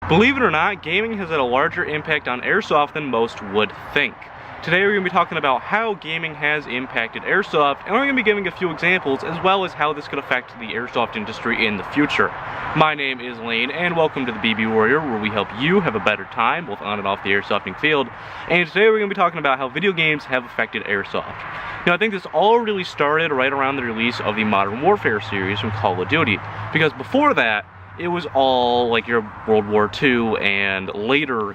Believe it or not, gaming has had a larger impact on airsoft than most would think. Today we're going to be talking about how gaming has impacted airsoft, and we're going to be giving a few examples as well as how this could affect the airsoft industry in the future. My name is Lane, and welcome to the BB Warrior, where we help you have a better time both on and off the airsofting field. And today we're going to be talking about how video games have affected airsoft. Now, I think this all really started right around the release of the Modern Warfare series from Call of Duty, because before that, it was all like your World War II and earlier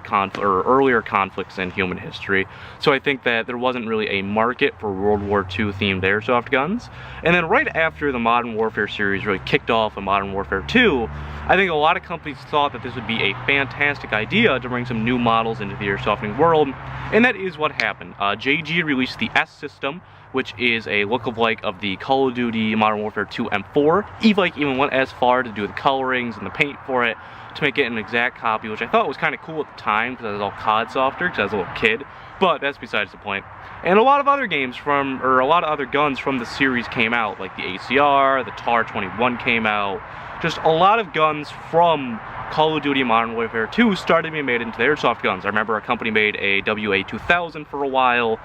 conflicts in human history. So I think that there wasn't really a market for World War II themed airsoft guns. And then right after the Modern Warfare series really kicked off in Modern Warfare 2, I think a lot of companies thought that this would be a fantastic idea to bring some new models into the airsofting world, and that is what happened. JG released the S system, which is a look-alike of the Call of Duty Modern Warfare 2 M4. E-Bike even went as far to do the colorings and the paint for it to make it an exact copy, which I thought was kind of cool at the time because I was all COD softer because I was a little kid, but that's besides the point. And a lot of other games a lot of other guns from the series came out, like the ACR, the TAR-21 came out. Just a lot of guns from Call of Duty Modern Warfare 2 started being made into the airsoft guns. I remember a company made a WA-2000 for a while.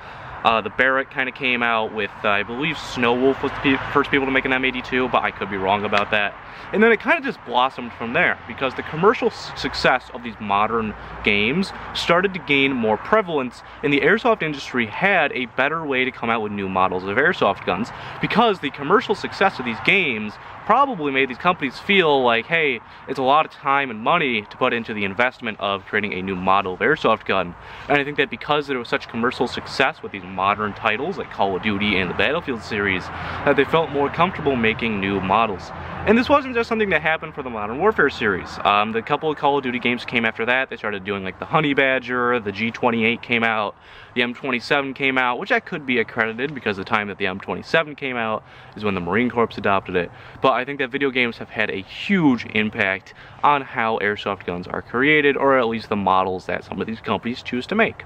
The Barrett kind of came out with, I believe Snowwolf was the first people to make an M82, but I could be wrong about that. And then it kind of just blossomed from there, because the commercial success of these modern games started to gain more prevalence, and the airsoft industry had a better way to come out with new models of airsoft guns, because the commercial success of these games probably made these companies feel like, hey, it's a lot of time and money to put into the investment of creating a new model of airsoft gun. And I think that because there was such commercial success with these modern titles like Call of Duty and the Battlefield series, that they felt more comfortable making new models. And this wasn't just something that happened for the Modern Warfare series. The couple of Call of Duty games came after that. They started doing like the Honey Badger, the G28 came out, the M27 came out, which I could be accredited because the time that the M27 came out is when the Marine Corps adopted it. But I think that video games have had a huge impact on how airsoft guns are created, or at least the models that some of these companies choose to make.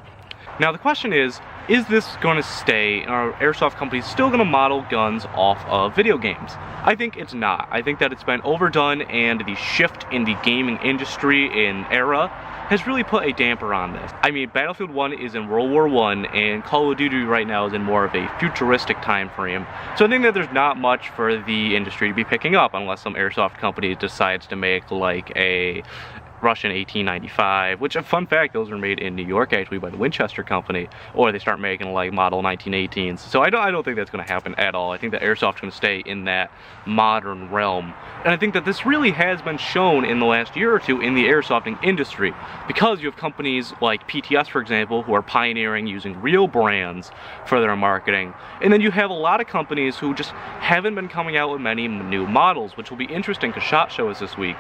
Now the question is this going to stay? Are airsoft companies still going to model guns off of video games? I think it's not. I think that it's been overdone, and the shift in the gaming industry in era has really put a damper on this. I mean, Battlefield 1 is in World War I, and Call of Duty right now is in more of a futuristic time frame. So I think that there's not much for the industry to be picking up unless some airsoft company decides to make like a Russian 1895, which, a fun fact, those were made in New York actually by the Winchester company, or they start making like model 1918s. So I don't think that's going to happen at all. I think that airsoft's going to stay in that modern realm, and I think that this really has been shown in the last year or two in the airsofting industry, because you have companies like PTS, for example, who are pioneering using real brands for their marketing, and then you have a lot of companies who just haven't been coming out with many new models, which will be interesting because SHOT Show is this week.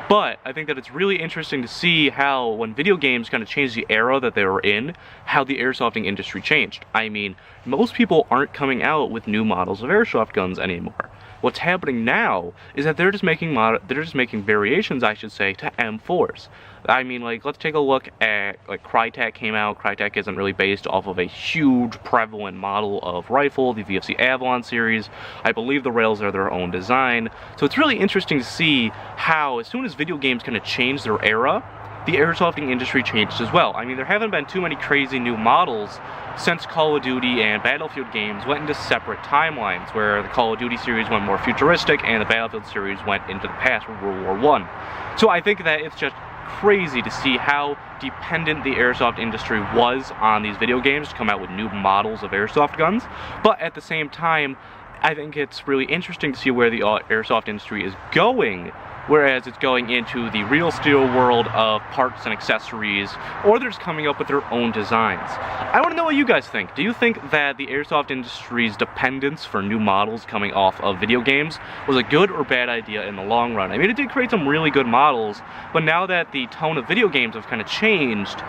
But I think that it's really interesting to see how, when video games kind of changed the era that they were in, how the airsofting industry changed. I mean, most people aren't coming out with new models of airsoft guns anymore. What's happening now is that they're just making variations, I should say, to M4s. I mean, like, let's take a look at, like, Crytek came out. Crytek isn't really based off of a huge prevalent model of rifle, the VFC Avalon series. I believe the rails are their own design. So it's really interesting to see how, as soon as video games kind of change their era, the airsofting industry changed as well. I mean, there haven't been too many crazy new models since Call of Duty and Battlefield games went into separate timelines, where the Call of Duty series went more futuristic and the Battlefield series went into the past with World War I. So I think that it's just crazy to see how dependent the airsoft industry was on these video games to come out with new models of airsoft guns. But at the same time, I think it's really interesting to see where the airsoft industry is going, whereas it's going into the real steel world of parts and accessories, or they're just coming up with their own designs. I want to know what you guys think. Do you think that the airsoft industry's dependence for new models coming off of video games was a good or bad idea in the long run? I mean, it did create some really good models, but now that the tone of video games have kind of changed,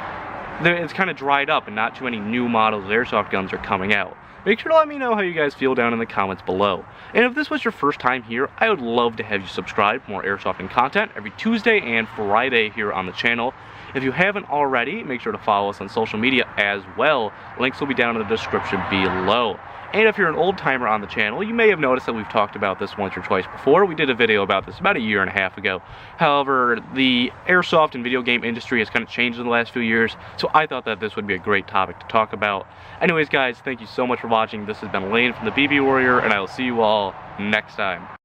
it's kind of dried up and not too many new models of airsoft guns are coming out. Make sure to let me know how you guys feel down in the comments below. And if this was your first time here, I would love to have you subscribe for more airsofting content every Tuesday and Friday here on the channel. If you haven't already, make sure to follow us on social media as well. Links will be down in the description below. And if you're an old timer on the channel, you may have noticed that we've talked about this once or twice before. We did a video about this about a year and a half ago. However, the airsoft and video game industry has kind of changed in the last few years, so I thought that this would be a great topic to talk about. Anyways, guys, thank you so much for watching. This has been Lane from the BB Warrior, and I will see you all next time.